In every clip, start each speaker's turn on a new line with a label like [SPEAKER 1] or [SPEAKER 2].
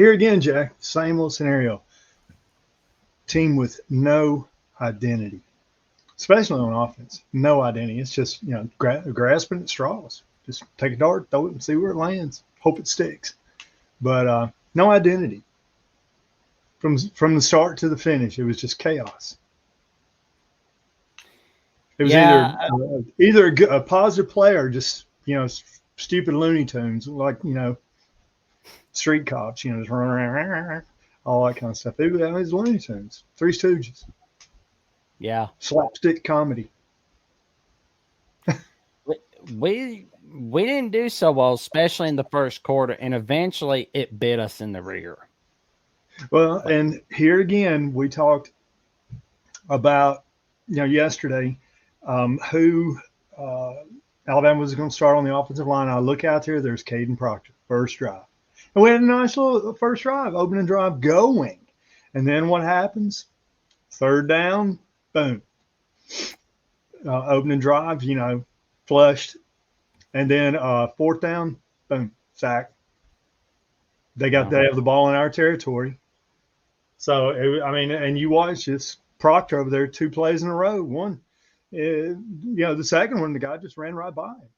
[SPEAKER 1] Here again, Jack, same little scenario. Team with no identity, especially on offense. No identity. It's just, grasping at straws. Just take a dart, throw it, and see where it lands. Hope it sticks. But no identity. From the start to the finish, it was just chaos. It was
[SPEAKER 2] Yeah,
[SPEAKER 1] either a positive play or just stupid Looney Tunes like street cops, just running around, all that kind of stuff. It was Looney Tunes, Three Stooges,
[SPEAKER 2] yeah.
[SPEAKER 1] slapstick comedy.
[SPEAKER 2] We didn't do so well, especially in the first quarter, and eventually it bit us in the rear.
[SPEAKER 1] Well, and here again, we talked about yesterday who Alabama was going to start on the offensive line. I look out there, there's Caden Proctor, first drive. And we had a nice little first drive, opening drive going. And then what happens? Third down, boom. Opening drive, flushed. And then fourth down, boom, sack. They have the ball in our territory. So, and you watch this Proctor over there 2 plays in a row. One, the second one, the guy just ran right by him.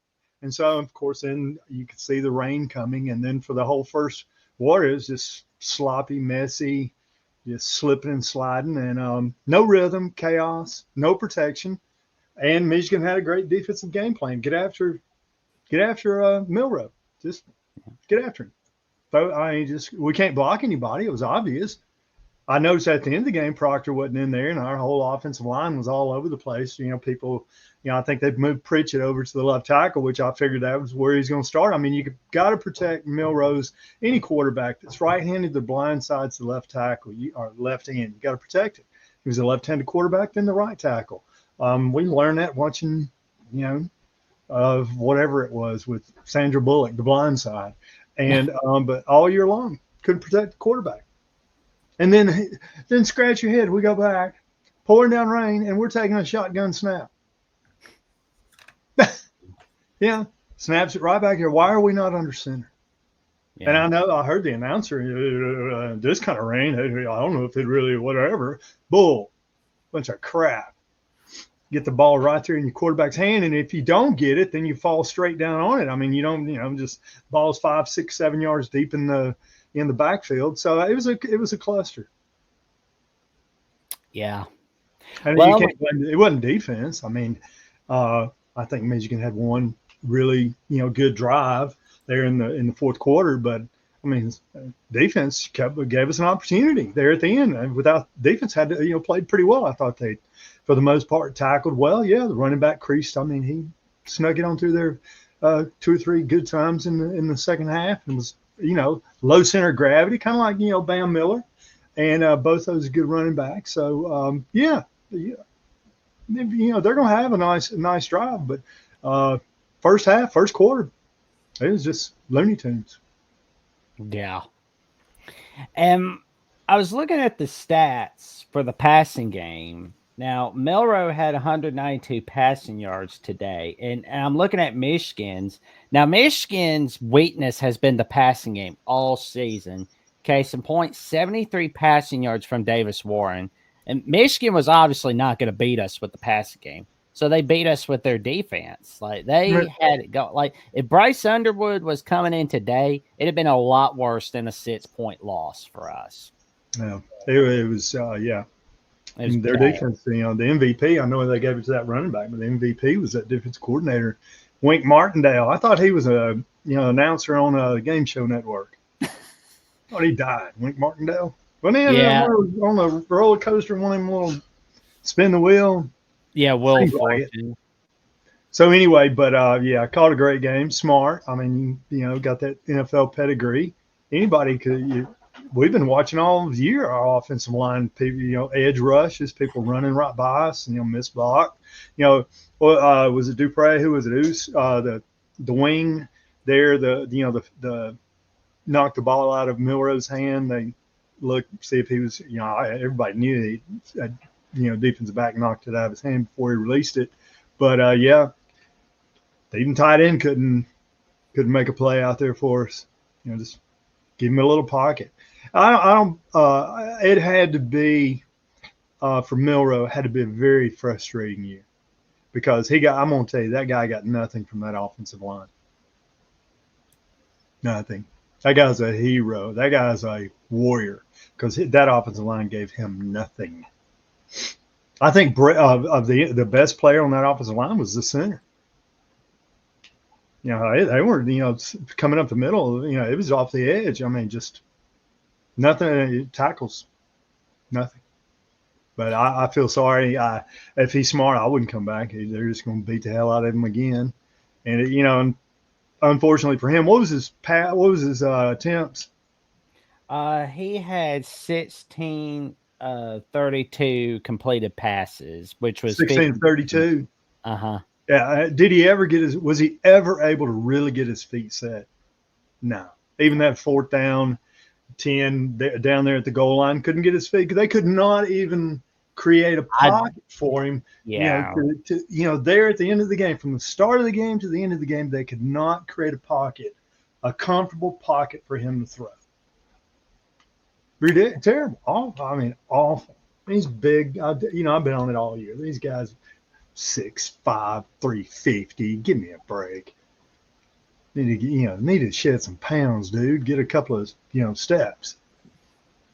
[SPEAKER 1] And so, of course, then you could see the rain coming. And then for the whole first quarter, it was just sloppy, messy, just slipping and sliding. And no rhythm, chaos, no protection. And Michigan had a great defensive game plan. Get after Milroe. Just get after him. We can't block anybody. It was obvious. I noticed at the end of the game, Proctor wasn't in there, and our whole offensive line was all over the place. People, I think they've moved Pritchett over to the left tackle, which I figured that was where he's going to start. I mean, you got to protect Milrose. Any quarterback that's right-handed, the blind side's the left tackle, or left hand. You got to protect it. He was a left-handed quarterback, then the right tackle. We learned that watching, of whatever it was with Sandra Bullock, the blind side, and but all year long couldn't protect the quarterback. And then scratch your head. We go back, pouring down rain, and we're taking a shotgun snap. Yeah, snaps it right back here. Why are we not under center? Yeah. And I know I heard the announcer, this kind of rain, I don't know if it really whatever. Bull, bunch of crap. Get the ball right there in your quarterback's hand, and if you don't get it, then you fall straight down on it. I mean, you don't, just balls 5, 6, 7 yards deep in the backfield. So it was a cluster.
[SPEAKER 2] Yeah.
[SPEAKER 1] And it wasn't defense. I mean, I think Michigan had one really, good drive there in the fourth quarter, but I mean, defense gave us an opportunity there at the end. And without defense had to, played pretty well. I thought they, for the most part, tackled well. Yeah, the running back creased. I mean, he snuck it on through there 2 or 3 good times in the second half, and was, low center of gravity, kind of like, Bam Miller, and both those good running backs. So, they're going to have a nice drive, but first quarter, it was just Looney Tunes.
[SPEAKER 2] Yeah. And I was looking at the stats for the passing game. Now, Milroe had 192 passing yards today, and I'm looking at Michigan's. Now, Michigan's weakness has been the passing game all season. Case in point, 73 passing yards from Davis Warren. And Michigan was obviously not going to beat us with the passing game. So they beat us with their defense. Like, they had it go. Like, if Bryce Underwood was coming in today, it'd have been a lot worse than a 6-point loss for us.
[SPEAKER 1] Yeah, it was, yeah. And their defense, the MVP, I know they gave it to that running back, but the MVP was that defense coordinator, Wink Martindale. I thought he was a announcer on a game show network. I thought he died, Wink Martindale. Wasn't he on a roller coaster, one of them little spin the wheel?
[SPEAKER 2] Yeah, Will Fortune.
[SPEAKER 1] So anyway, but I called a great game. Smart. I mean, got that NFL pedigree. Anybody could. We've been watching all year our offensive line, people, edge rushes, people running right by us, miss block. Was it Dupre? Who was it? Oos, the wing there, the knocked the ball out of Milroe's hand. They looked, see if he was, everybody knew defensive back knocked it out of his hand before he released it. But even tight end couldn't make a play out there for us. Just give him a little pocket. I don't. It had to be for Milrow. It had to be a very frustrating year because he got. I'm gonna tell you that guy got nothing from that offensive line. Nothing. That guy's a hero. That guy's a warrior because that offensive line gave him nothing. I think of the best player on that offensive line was the center. They weren't coming up the middle. It was off the edge. I mean, just nothing tackles, nothing. But I feel sorry. If he's smart, I wouldn't come back. They're just going to beat the hell out of him again. And unfortunately for him, what was his attempts?
[SPEAKER 2] He had 16 32 completed passes, which was
[SPEAKER 1] 16 32.
[SPEAKER 2] Uh-huh.
[SPEAKER 1] Yeah. Did he ever was he ever able to really get his feet set? No. Even that 4th down, 10 down there at the goal line, couldn't get his feet because they could not even create a pocket for him.
[SPEAKER 2] Yeah.
[SPEAKER 1] There at the end of the game, from the start of the game to the end of the game, they could not create a comfortable pocket for him to throw. Terrible. Awful. I mean, awful. He's big. I've been on it all year. These guys, 6'5", 350. Give me a break. Need to shed some pounds, dude. Get a couple of steps.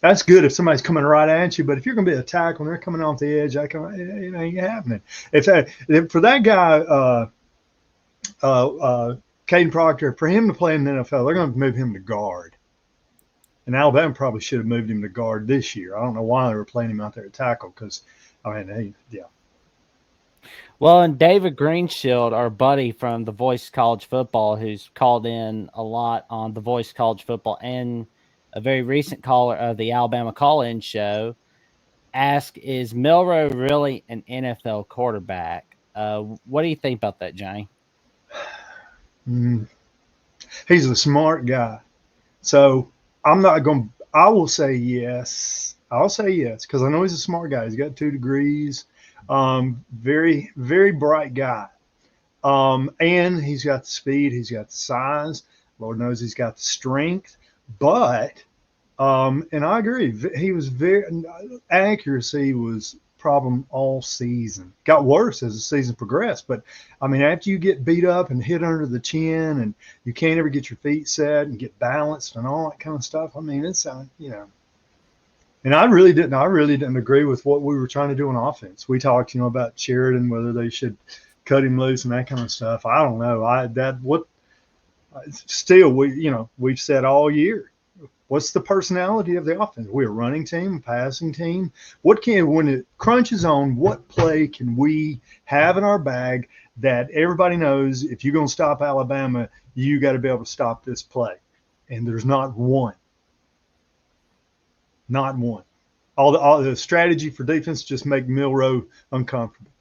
[SPEAKER 1] That's good if somebody's coming right at you, but if you're going to be a tackle and they're coming off the edge, it ain't happening. For that guy, Caden Proctor, for him to play in the NFL, they're going to move him to guard. And Alabama probably should have moved him to guard this year. I don't know why they were playing him out there at tackle because, yeah.
[SPEAKER 2] Well, and David Greenshield, our buddy from The Voice College Football, who's called in a lot on The Voice College Football and a very recent caller of the Alabama Call-In Show, asked, is Milrow really an NFL quarterback? What do you think about that, Johnny?
[SPEAKER 1] He's a smart guy. So I will say yes. I'll say yes because I know he's a smart guy. He's got 2 degrees. Very, very bright guy. And he's got the speed. He's got the size. Lord knows he's got the strength. But, and I agree, he was accuracy was problem all season. Got worse as the season progressed. But, I mean, after you get beat up and hit under the chin and you can't ever get your feet set and get balanced and all that kind of stuff, I mean, it's, And I really didn't agree with what we were trying to do on offense. We talked, about Sheridan, whether they should cut him loose and that kind of stuff. I don't know. We've said all year, what's the personality of the offense? We're a running team, a passing team. When it crunches on, what play can we have in our bag that everybody knows if you're going to stop Alabama, you got to be able to stop this play? And there's not one. Not one. All the strategy for defense just make Milrow uncomfortable.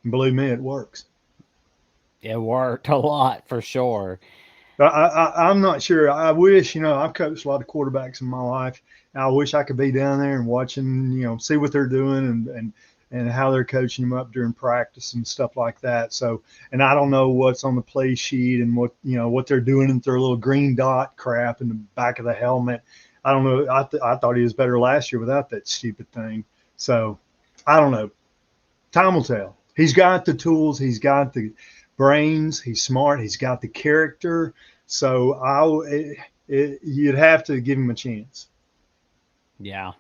[SPEAKER 1] And believe me, it works.
[SPEAKER 2] It worked a lot for sure.
[SPEAKER 1] I'm not sure. I wish, I've coached a lot of quarterbacks in my life. I wish I could be down there and watching, see what they're doing and how they're coaching them up during practice and stuff like that. So, and I don't know what's on the play sheet and what they're doing with their little green dot crap in the back of the helmet. I don't know. I thought he was better last year without that stupid thing. So, I don't know. Time will tell. He's got the tools. He's got the brains. He's smart. He's got the character. So, you'd have to give him a chance.
[SPEAKER 2] Yeah.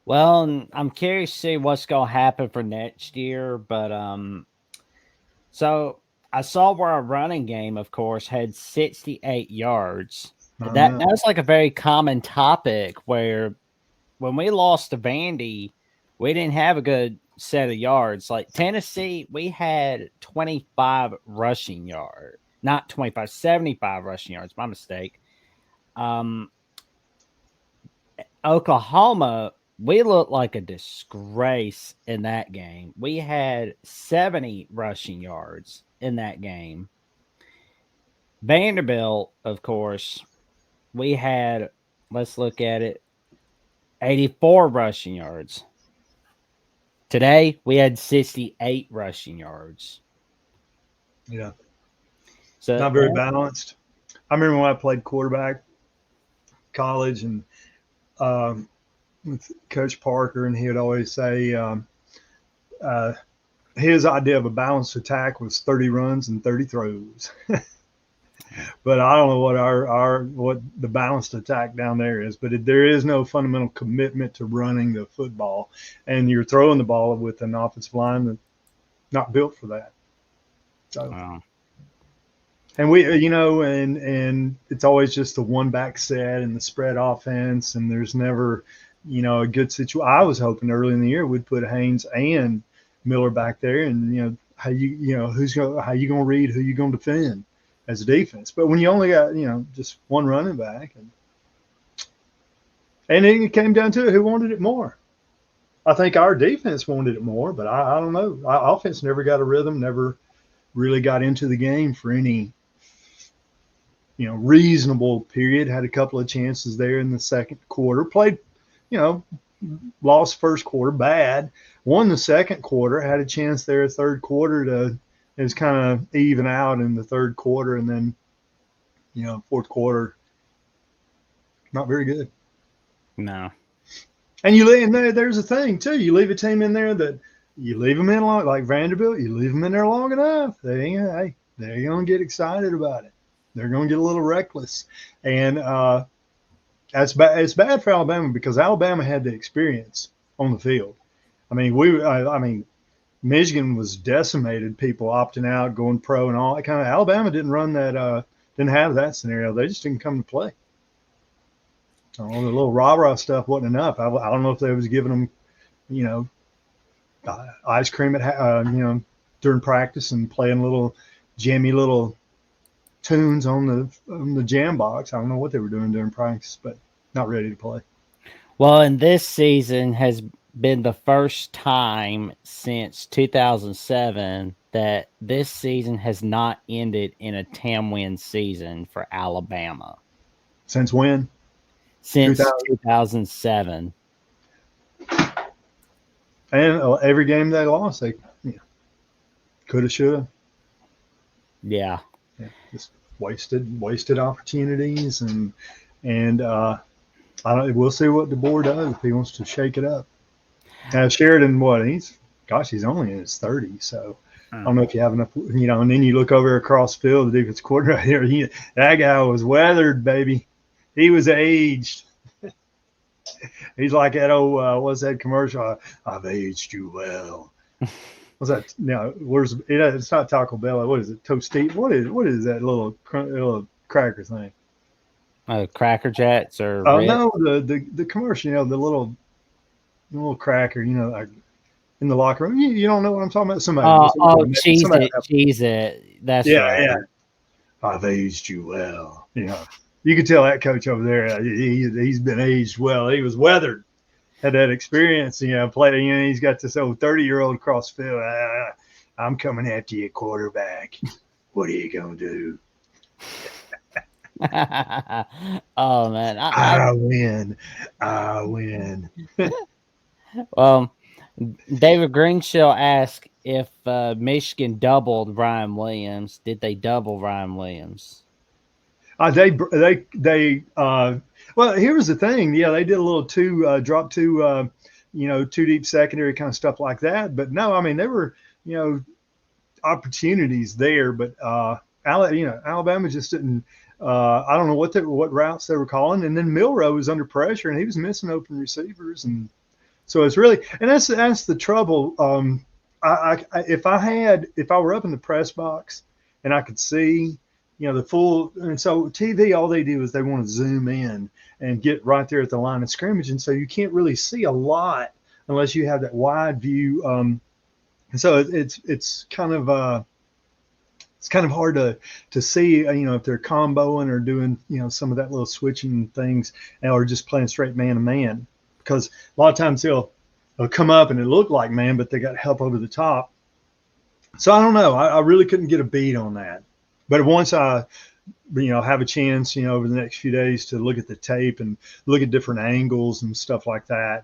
[SPEAKER 2] Well, I'm curious to see what's going to happen for next year. But so I saw where our running game, of course, had 68 yards. That's like a very common topic where when we lost to Vandy, we didn't have a good set of yards. Like Tennessee, we had 25 rushing yards, not 25, 75 rushing yards. My mistake. Oklahoma, we looked like a disgrace in that game. We had 70 rushing yards in that game. Vanderbilt, of course, we had, let's look at it, 84 rushing yards. Today, we had 68 rushing yards.
[SPEAKER 1] Yeah. So not very balanced. I remember when I played quarterback, college and with Coach Parker, and he would always say uh, his idea of a balanced attack was 30 runs and 30 throws. But I don't know what the balanced attack down there is. But there is no fundamental commitment to running the football, and you're throwing the ball with an offensive line that's not built for that. So,
[SPEAKER 2] Wow.
[SPEAKER 1] and we, and it's always just the one back set and the spread offense, and there's never, a good situation. I was hoping early in the year we'd put Haynes and Miller back there, and how you gonna read, who you gonna defend as a defense. But when you only got just one running back, and it came down to it, who wanted it more. I think our defense wanted it more, but I don't know. Our offense never got a rhythm, never really got into the game for any reasonable period. Had a couple of chances there in the second quarter. Played, lost first quarter bad. Won the second quarter. Had a chance there third quarter to is kind of even out in the third quarter, and then fourth quarter not very good.
[SPEAKER 2] No.
[SPEAKER 1] And you leave, and there's a thing too. You leave a team in there that you leave them in long, like Vanderbilt. You leave them in there long enough, they're gonna get excited about it. They're gonna get a little reckless, and that's bad. It's bad for Alabama because Alabama had the experience on the field. I mean, Michigan was decimated. People opting out, going pro, and all that kind of. Alabama didn't run that. Didn't have that scenario. They just didn't come to play. The little rah-rah stuff wasn't enough. I don't know if they was giving them, ice cream at during practice and playing little jammy little tunes on the jam box. I don't know what they were doing during practice, but not ready to play.
[SPEAKER 2] Well, and this season has been the first time since 2007 that this season has not ended in a 10-win season for Alabama.
[SPEAKER 1] Since when?
[SPEAKER 2] Since 2007.
[SPEAKER 1] And every game they lost, they could have, should have.
[SPEAKER 2] Yeah.
[SPEAKER 1] Just wasted opportunities, and we'll see what DeBoer does if he wants to shake it up. Now Sheridan, he's only in his 30s, so I don't know if you have enough, and then you look over across the field, the defense coordinator here, that guy was weathered, baby. He was aged. He's like that old, what's that commercial? I've aged you well. What's that? It's not Taco Bell. What is it? Toastito? What is that little cracker thing?
[SPEAKER 2] Cracker Jets or
[SPEAKER 1] no, the commercial, the little cracker, like in the locker room. You don't know what I'm talking about?
[SPEAKER 2] Cheese it. That's right.
[SPEAKER 1] Yeah. I've aged you well. You can tell that coach over there, he's been aged well. He was weathered, had that experience, playing. He's got this old 30-year-old across the field. I'm coming after you, quarterback. What are you going to do?
[SPEAKER 2] Oh, man.
[SPEAKER 1] I win. I win.
[SPEAKER 2] David Greenshill asked if Michigan doubled Ryan Williams. Did they double Ryan Williams?
[SPEAKER 1] Well, here's the thing. Yeah, they did a little drop two deep secondary kind of stuff like that. But no, I mean, there were, opportunities there, but Alabama just didn't. I don't know what routes they were calling, and then Milroe was under pressure, and he was missing open receivers, and so it's really, and that's the trouble. If I were up in the press box and I could see, the full, and so TV, all they do is they want to zoom in and get right there at the line of scrimmage, and so you can't really see a lot unless you have that wide view. And so it's kind of hard to see, if they're comboing or doing, some of that little switching things, or just playing straight man to man, because a lot of times they'll come up and it looked like man, but they got help over the top. So I don't know. I really couldn't get a beat on that. But once I, have a chance, over the next few days to look at the tape and look at different angles and stuff like that,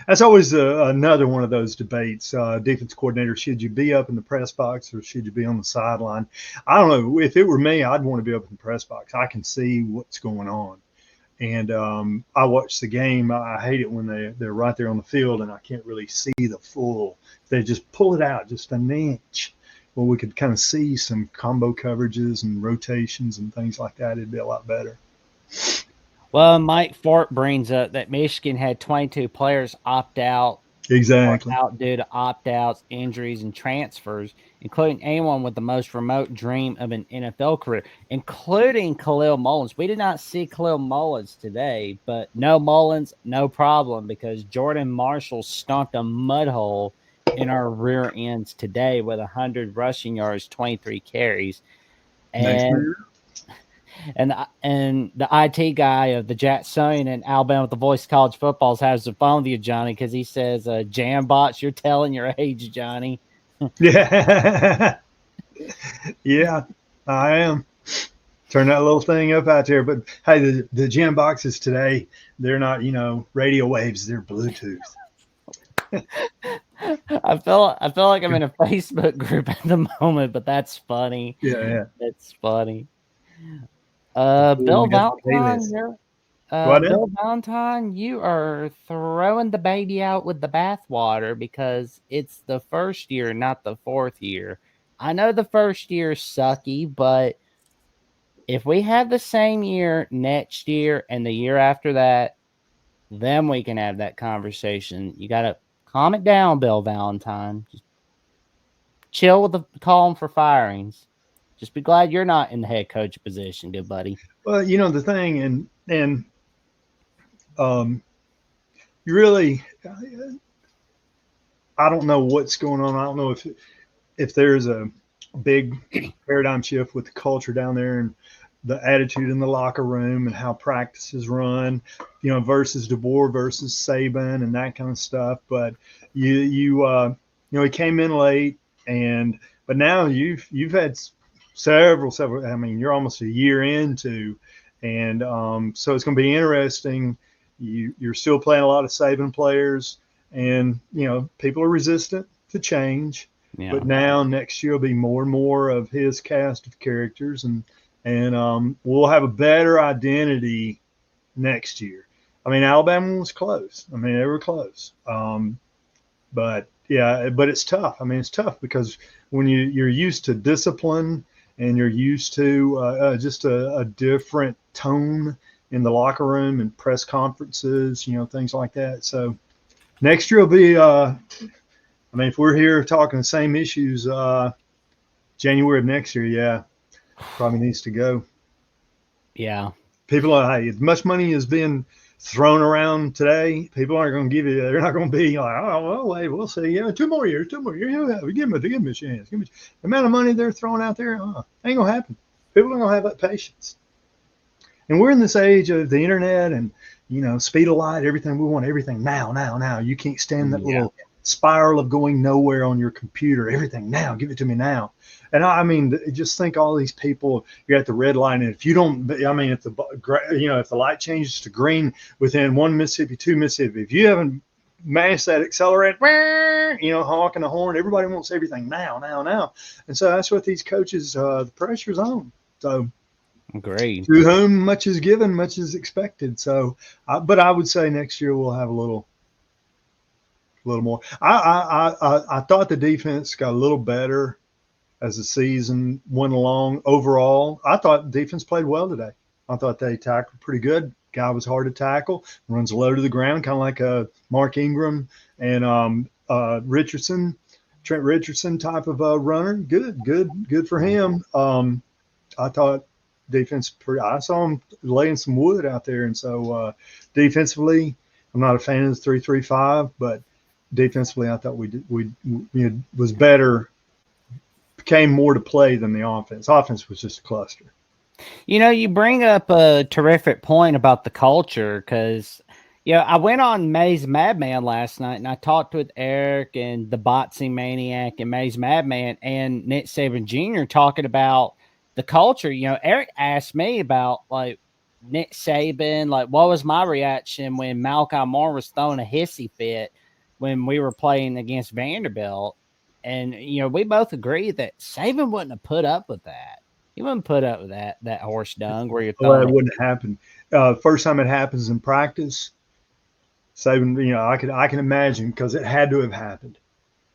[SPEAKER 1] that's always another one of those debates. Defense coordinator, should you be up in the press box or should you be on the sideline? I don't know. If it were me, I'd want to be up in the press box. I can see what's going on. And I watched the game. I hate it when they're right there on the field and I can't really see the full. They just pull it out just an inch. Well, we could kind of see some combo coverages and rotations and things like that. It'd be a lot better.
[SPEAKER 2] Well, Mike Fort brings up that Michigan had 22 players opt out.
[SPEAKER 1] Exactly.
[SPEAKER 2] Out due to opt-outs, injuries, and transfers, including anyone with the most remote dream of an NFL career, including Khalil Mullins. We did not see Khalil Mullins today, but no Mullins, no problem, because Jordan Marshall stomped a mud hole in our rear ends today with 100 rushing yards, 23 carries. And the IT guy of the Jacksonian in Alabama with the Voice of College Footballs has the phone with you, Johnny, because he says, "Jam bots, you're telling your age, Johnny."
[SPEAKER 1] Yeah, yeah, I am. Turn that little thing up out there. But hey, the gym boxes today, they're not radio waves; they're Bluetooth.
[SPEAKER 2] I feel like I'm in a Facebook group at the moment, but that's funny.
[SPEAKER 1] Yeah.
[SPEAKER 2] That's funny.
[SPEAKER 1] Cool.
[SPEAKER 2] Bill Valentine,
[SPEAKER 1] What?
[SPEAKER 2] Bill Valentine, you are throwing the baby out with the bathwater because it's the first year, not the fourth year. I know the first year is sucky, but if we have the same year next year and the year after that, then we can have that conversation. You got to calm it down, Bill Valentine. Just chill with the calling for firings. Just be glad you're not in the head coach position, good buddy.
[SPEAKER 1] Well, the thing, and you really, I don't know what's going on. I don't know if there's a big paradigm shift with the culture down there and the attitude in the locker room and how practices run, versus DeBoer versus Saban and that kind of stuff. But he came in late, but now you've had several. I mean, you're almost a year into, and so it's going to be interesting. You're still playing a lot of Saban players, and people are resistant to change.
[SPEAKER 2] Yeah.
[SPEAKER 1] But now next year will be more and more of his cast of characters, and we'll have a better identity next year. I mean, Alabama was close. I mean, they were close. But it's tough. I mean, it's tough because when you're used to discipline and you're used to just a different tone in the locker room and press conferences, things like that. So next year will be, I mean, if we're here talking the same issues, January of next year, yeah, probably needs to go.
[SPEAKER 2] Yeah.
[SPEAKER 1] People are, hey, as much money as being thrown around today, people aren't going to give you, they're not going to be like, oh, well, wait, we'll see. Yeah, two more years. Yeah, give them a chance. The amount of money they're throwing out there, ain't going to happen. People aren't going to have that patience. And we're in this age of the internet and, speed of light, everything. We want everything now. You can't stand that little spiral of going nowhere on your computer. Everything now, give it to me now. And I mean, just think all these people, you're at the red line. And if you don't, I mean, if the light changes to green within 1 Mississippi, 2 Mississippi, if you haven't mashed that accelerator, honking the horn, everybody wants everything now. And so that's what these coaches, the pressure's on. So,
[SPEAKER 2] great.
[SPEAKER 1] To whom much is given, much is expected. So, but I would say next year we'll have a little more. I thought the defense got a little better as the season went along. Overall, I thought the defense played well today. I thought they tackled pretty good. Guy was hard to tackle, runs low to the ground, kind of like a Mark Ingram and Trent Richardson type of runner. Good for him. I thought defense I saw him laying some wood out there, and so defensively, I'm not a fan of the 3-3-5, but defensively, I thought we was better, came more to play than the offense. Offense was just a cluster.
[SPEAKER 2] You bring up a terrific point about the culture because, I went on Maze Madman last night and I talked with Eric and the Botsy Maniac and Maze Madman and Nick Saban Jr. talking about the culture. Eric asked me about like Nick Saban, like what was my reaction when Malcolm Moore was throwing a hissy fit when we were playing against Vanderbilt. And, we both agree that Saban wouldn't have put up with that. He wouldn't put up with that horse dung where you're throwing.
[SPEAKER 1] That wouldn't happen. first time it happens in practice, Saban, I can imagine because it had to have happened.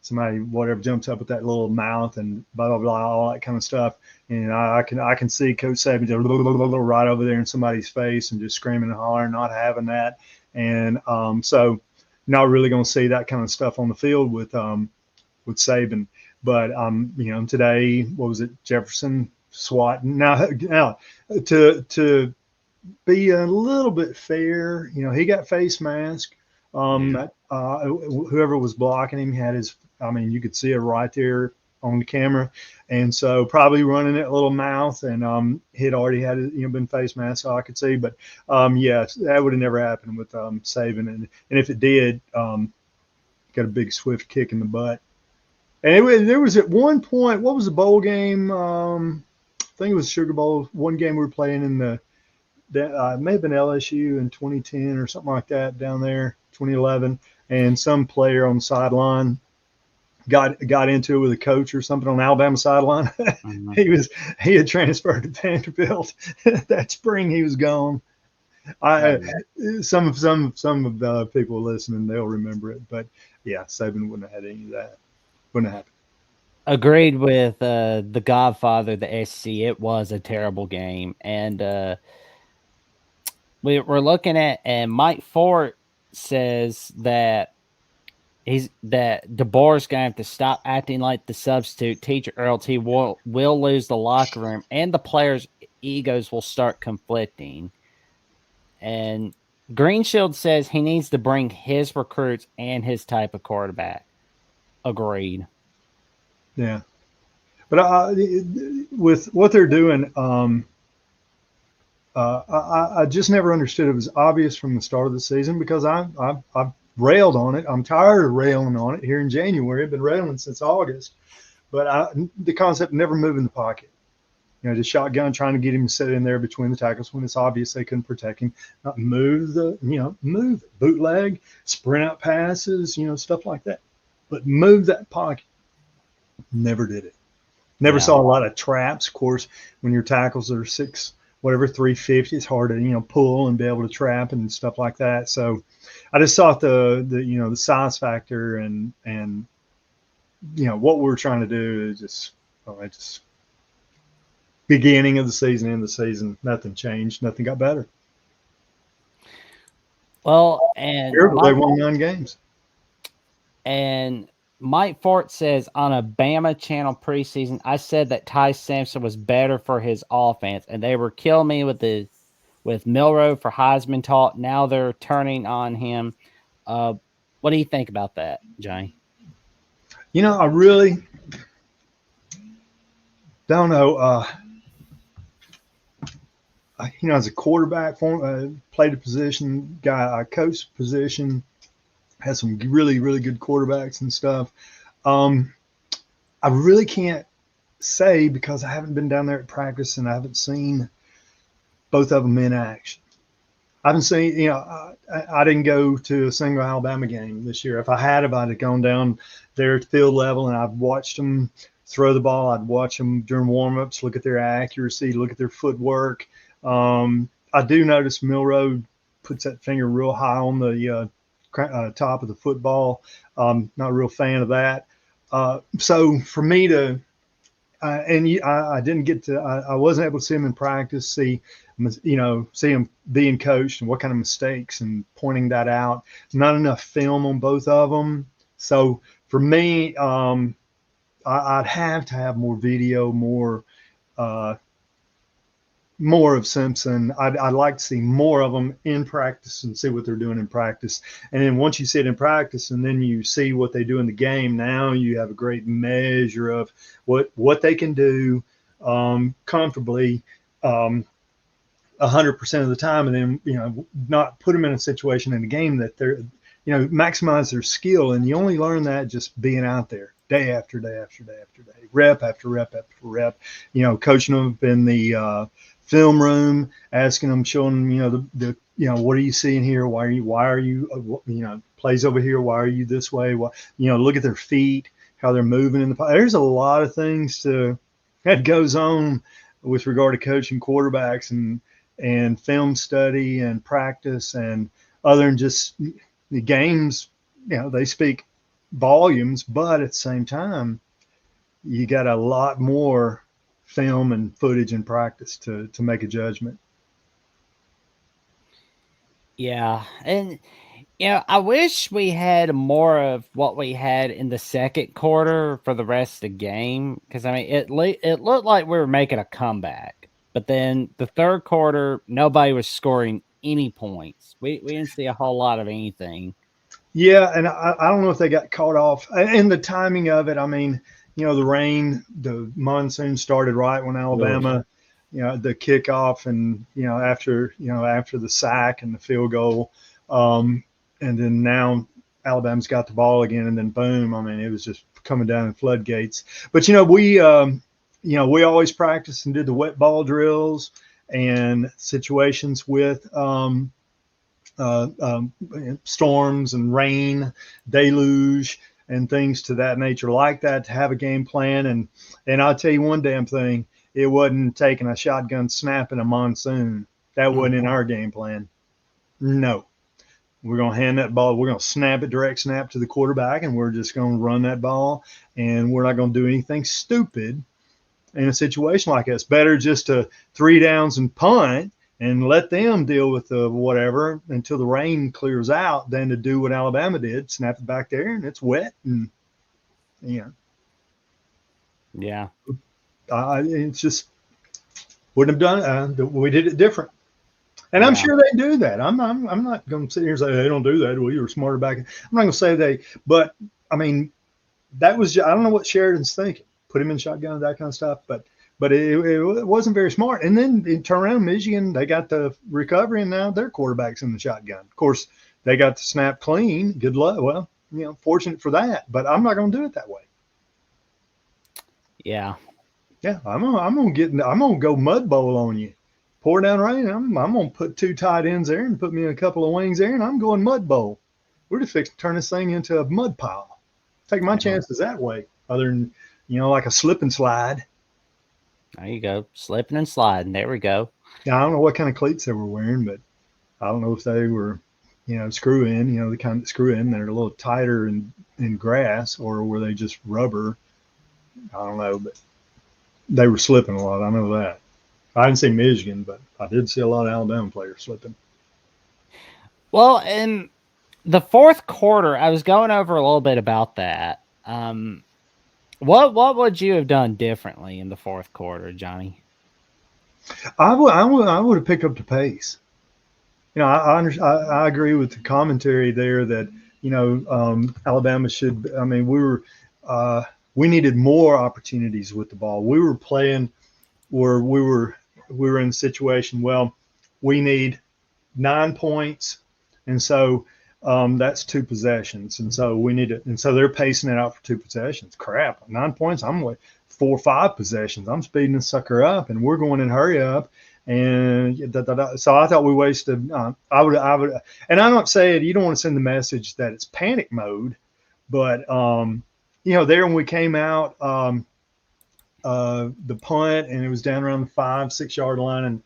[SPEAKER 1] Somebody, whatever, jumps up with that little mouth and blah blah blah, all that kind of stuff. And I can see Coach Saban just right over there in somebody's face and just screaming and hollering, not having that. And so, not really going to see that kind of stuff on the field with Saban. But today, what was it? Jefferson swatting. Now to be a little bit fair, he got face mask. Whoever was blocking him had his. I mean, you could see it right there on the camera, and so probably running it a little mouth, and he'd already had been face mask, so I could see. But yeah, that would have never happened with Saban, and if it did, got a big swift kick in the butt. And there was at one point, what was the bowl game? I think it was Sugar Bowl. One game we were playing in it may have been LSU in 2010 or something like that down there, 2011, and some player on the sideline got into it with a coach or something on the Alabama sideline. Mm-hmm. He had transferred to Vanderbilt that spring. He was gone. Some of the people listening, they'll remember it, but yeah, Saban wouldn't have had any of that. Wouldn't have happened.
[SPEAKER 2] Agreed with the Godfather, the SC. It was a terrible game, and we're looking at, and Mike Fort says that DeBoer's going to have to stop acting like the substitute teacher, or else he will lose the locker room, and the players' egos will start conflicting. And Greenshield says he needs to bring his recruits and his type of quarterback. Agreed.
[SPEAKER 1] Yeah, but with what they're doing, I just never understood. It was obvious from the start of the season because I've railed on it. I'm tired of railing on it here in January. I've been railing since August, but the concept of never moving the pocket. Just shotgun, trying to get him to sit in there between the tackles when it's obvious they couldn't protect him. Not move move it. Bootleg, sprint out passes, stuff like that. But move that pocket. Never did it. Never saw a lot of traps. Of course, when your tackles are 350, it's hard to pull and be able to trap and stuff like that. So I just thought the size factor and what we're trying to do is just beginning of the season, end of the season, nothing changed, nothing got better.
[SPEAKER 2] Well, and
[SPEAKER 1] they won 9 games.
[SPEAKER 2] And Mike Fort says on a Bama channel preseason, I said that Ty Simpson was better for his offense, and they were killing me with Milroe for Heisman talk. Now they're turning on him. What do you think about that, Johnny?
[SPEAKER 1] I really don't know. As a quarterback, played a position, guy, I coached a position, had some really, really good quarterbacks and stuff. I really can't say because I haven't been down there at practice and I haven't seen both of them in action. I haven't seen, I didn't go to a single Alabama game this year. If I had, I'd have gone down there at field level and I've watched them throw the ball. I'd watch them during warmups, look at their accuracy, look at their footwork. I do notice Milroe puts that finger real high on the top of the football. Not a real fan of that. So for me to, I didn't get to, I wasn't able to see him in practice, see him being coached and what kind of mistakes and pointing that out. Not enough film on both of them. So for me, I'd have to have more video, more of Simpson. I'd like to see more of them in practice and see what they're doing in practice. And then once you see it in practice and then you see what they do in the game, now you have a great measure of what they can do comfortably 100% of the time. And then, not put them in a situation in the game that they're, maximize their skill. And you only learn that just being out there day after day after day after day, rep after rep after rep, coaching them up in the film room, asking them, showing them, the what are you seeing here? Why are you, plays over here? Why are you this way? Why, look at their feet, how they're moving in the, there's a lot of things that goes on with regard to coaching quarterbacks. And, and film study and practice, and other than just the games, they speak volumes, but at the same time, you got a lot more film and footage and practice to make a judgment.
[SPEAKER 2] Yeah, and I wish we had more of what we had in the second quarter for the rest of the game, because I mean, it looked like we were making a comeback, but then the third quarter, nobody was scoring any points. We didn't see a whole lot of anything.
[SPEAKER 1] Yeah, and I don't know if they got caught off in the timing of it. I mean, the rain, the monsoon started right when
[SPEAKER 2] Ugh.
[SPEAKER 1] Alabama, the kickoff, and after the sack and the field goal, and then now Alabama's got the ball again, and then boom! I mean, it was just coming down in floodgates. But we always practiced and did the wet ball drills and situations with uh, um, storms and rain, deluge, and things to that nature like that, to have a game plan. And I'll tell you one damn thing, it wasn't taking a shotgun snap in a monsoon. That wasn't in our game plan. No. We're going to hand that ball. We're going to snap it, direct snap to the quarterback, and we're just going to run that ball. And we're not going to do anything stupid in a situation like this. Better just to 3 downs and punt and let them deal with the whatever until the rain clears out than to do what Alabama did, snap it back there and it's wet. And,
[SPEAKER 2] Yeah.
[SPEAKER 1] It's just wouldn't have done it. We did it different. And I'm sure they do that. I'm not going to sit here and say they don't do that. Well, you were smarter back. I'm not going to say they, but I mean, that was, I don't know what Sheridan's thinking. Put him in shotgun, that kind of stuff. But it wasn't very smart. And then in turn around, Michigan, they got the recovery, and now their quarterback's in the shotgun. Of course, they got the snap clean. Good luck. Well, fortunate for that. But I'm not going to do it that way.
[SPEAKER 2] Yeah.
[SPEAKER 1] Yeah, I'm gonna go mud bowl on you. Pour down rain. I'm gonna put 2 tight ends there and put me a couple of wings there, and I'm going mud bowl. We're just fixing to turn this thing into a mud pile. Take my chances that way, other than like a slip and slide.
[SPEAKER 2] There you go, slipping and sliding. There we go.
[SPEAKER 1] Now, I don't know what kind of cleats they were wearing, but I don't know if they were, screw in, the kind that screw in. They're a little tighter in grass, or were they just rubber? I don't know, but they were slipping a lot. I know that. I didn't see Michigan, but I did see a lot of Alabama players slipping.
[SPEAKER 2] Well, in the fourth quarter, I was going over a little bit about that. What would you have done differently in the fourth quarter, Johnny?
[SPEAKER 1] I would have picked up the pace. I agree with the commentary there that Alabama should. I mean, we needed more opportunities with the ball. We were playing where we were in a situation. Well, we need 9 points, and so that's 2 possessions, and so we need it. And so they're pacing it out for 2 possessions. Crap, 9 points. I'm like 4 or 5 possessions. I'm speeding the sucker up, and we're going in hurry up. And so I thought we wasted. I would, and I'm not saying you don't want to send the message that it's panic mode, but there when we came out, the punt, and it was down around the 5-6 yard line, and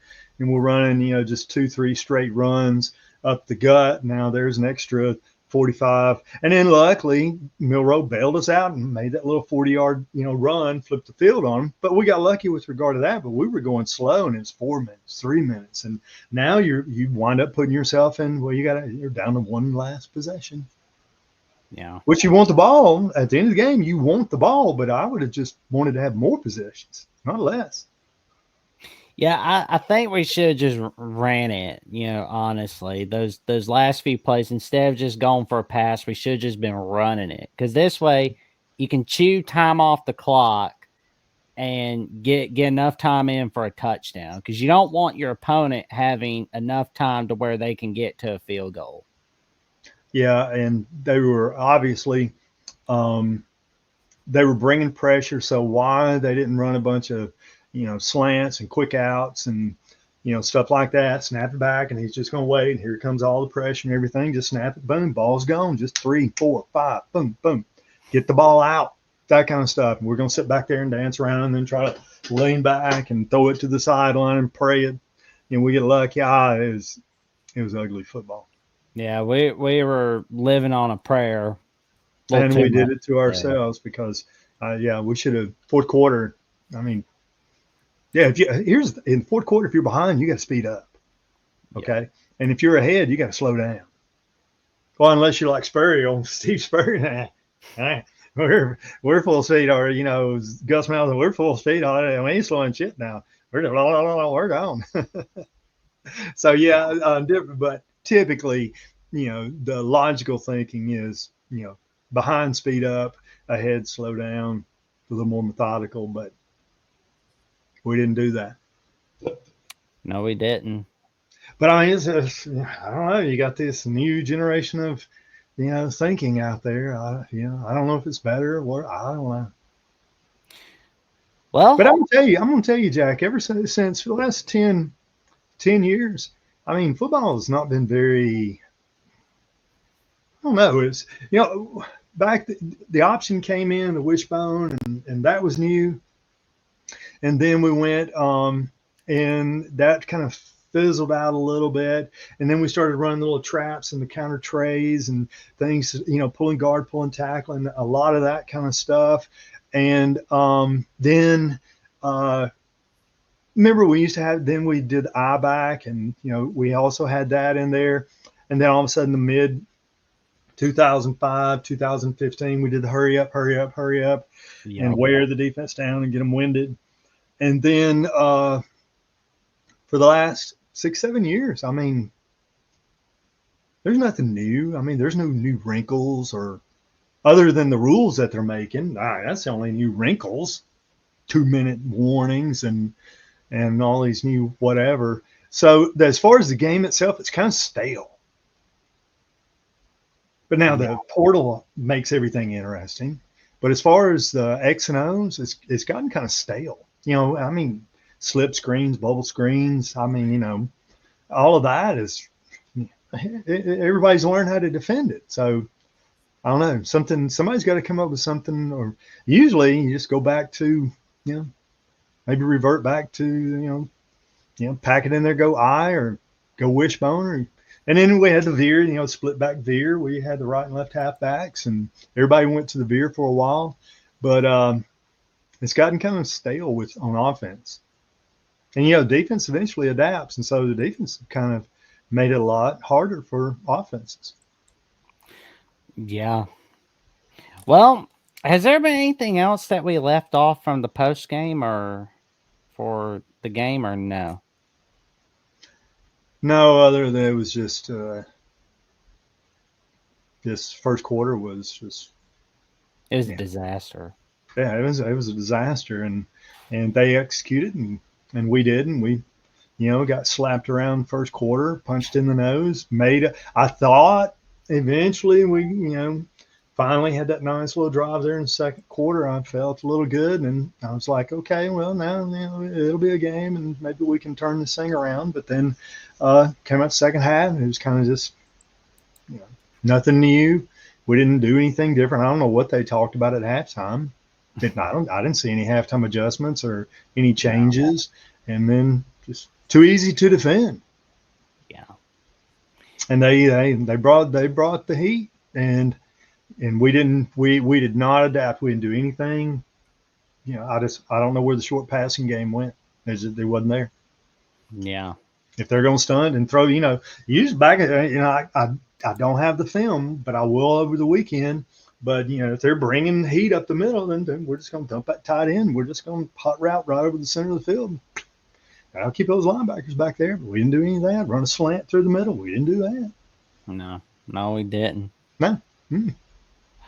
[SPEAKER 1] we're running, just 2-3 straight runs up the gut. Now there's an extra 45, and then luckily Milroe bailed us out and made that little 40-yard run, flipped the field on them. But we got lucky with regard to that. But we were going slow, and it's 4 minutes, 3 minutes, and now you wind up putting yourself in. Well, you're down to 1 last possession.
[SPEAKER 2] Yeah.
[SPEAKER 1] Which you want the ball at the end of the game. You want the ball, but I would have just wanted to have more possessions, not less.
[SPEAKER 2] Yeah, I think we should have just ran it, honestly. Those last few plays, instead of just going for a pass, we should have just been running it. Because this way you can chew time off the clock and get enough time in for a touchdown. Because you don't want your opponent having enough time to where they can get to a field goal.
[SPEAKER 1] Yeah, and they were obviously they were bringing pressure. So why they didn't run a bunch of slants and quick outs and stuff like that, snap it back, and he's just going to wait, and here comes all the pressure and everything, just snap it, boom, ball's gone, just 3, 4, 5, boom, boom, get the ball out, that kind of stuff. And we're going to sit back there and dance around and then try to lean back and throw it to the sideline and pray it we get lucky. It was ugly football.
[SPEAKER 2] Yeah, we were living on a prayer.
[SPEAKER 1] And we did
[SPEAKER 2] much.
[SPEAKER 1] it to ourselves because, we should have fourth quarter. I mean, yeah, here's in fourth quarter, if you're behind, you got to speed up. Okay. Yeah. And if you're ahead, you got to slow down. Well, unless you're like Spurrier, old Steve Spurrier. we're full speed, or Gus Malzahn, we're full speed. We ain't slowing shit now. We're gone. So different, but typically, the logical thinking is, behind, speed up, ahead, slow down, a little more methodical. But we didn't do that.
[SPEAKER 2] No, we didn't.
[SPEAKER 1] But I mean, I don't know. You got this new generation of, thinking out there. I don't know if it's better or what. I don't know.
[SPEAKER 2] Well,
[SPEAKER 1] but I'm gonna tell you, Jack. Ever since the last 10 years, I mean, football has not been very. I don't know. It's back the option came in, the wishbone, and that was new. And then we went, and that kind of fizzled out a little bit. And then we started running little traps and the counter trays and things, pulling guard, pulling tackle, and a lot of that kind of stuff. And then remember we used to have, then we did eye back, and we also had that in there. And then all of a sudden, the mid 2005, 2015, we did the hurry up, and wear the defense down and get them winded. And then for the last 6-7 years, I mean, there's nothing new. I mean, there's no new wrinkles, or other than the rules that they're making. That's the only new wrinkles, 2-minute warnings and all these new whatever. So as far as the game itself, it's kind of stale. But now the portal makes everything interesting. But as far as the X and O's, it's gotten kind of stale. I mean, slip screens, bubble screens. I mean, all of that is, everybody's learned how to defend it. So I don't know, somebody's got to come up with something, or usually you just go back to, maybe revert back to, pack it in there, go eye or go wishbone, and then we had the veer, split back veer. We had the right and left half backs, and everybody went to the veer for a while, but it's gotten kind of stale on offense. And defense eventually adapts, and so the defense kind of made it a lot harder for offenses.
[SPEAKER 2] Yeah. Well, has there been anything else that we left off from the post game or for the game, or no?
[SPEAKER 1] No, other than it was just this first quarter was just.
[SPEAKER 2] It was a disaster.
[SPEAKER 1] Yeah, it was a disaster, and they executed, and we did, and we, got slapped around first quarter, punched in the nose, I thought eventually we, finally had that nice little drive there in the second quarter. I felt a little good, and I was like, okay, well, now it'll be a game, and maybe we can turn this thing around. But then came out second half, and it was kind of just, nothing new. We didn't do anything different. I don't know what they talked about at halftime. I didn't see any halftime adjustments or any changes, and then just too easy to defend.
[SPEAKER 2] Yeah.
[SPEAKER 1] And they brought the heat, and we did not adapt. We didn't do anything. I don't know where the short passing game went. They wasn't there.
[SPEAKER 2] Yeah.
[SPEAKER 1] If they're going to stunt and throw, use back. I don't have the film, but I will over the weekend. But if they're bringing heat up the middle, then we're just going to dump that tight end. We're just going to hot route right over the center of the field. I'll keep those linebackers back there. But we didn't do any of that. Run a slant through the middle. We didn't do that.
[SPEAKER 2] No, we didn't.
[SPEAKER 1] No. Mm-hmm.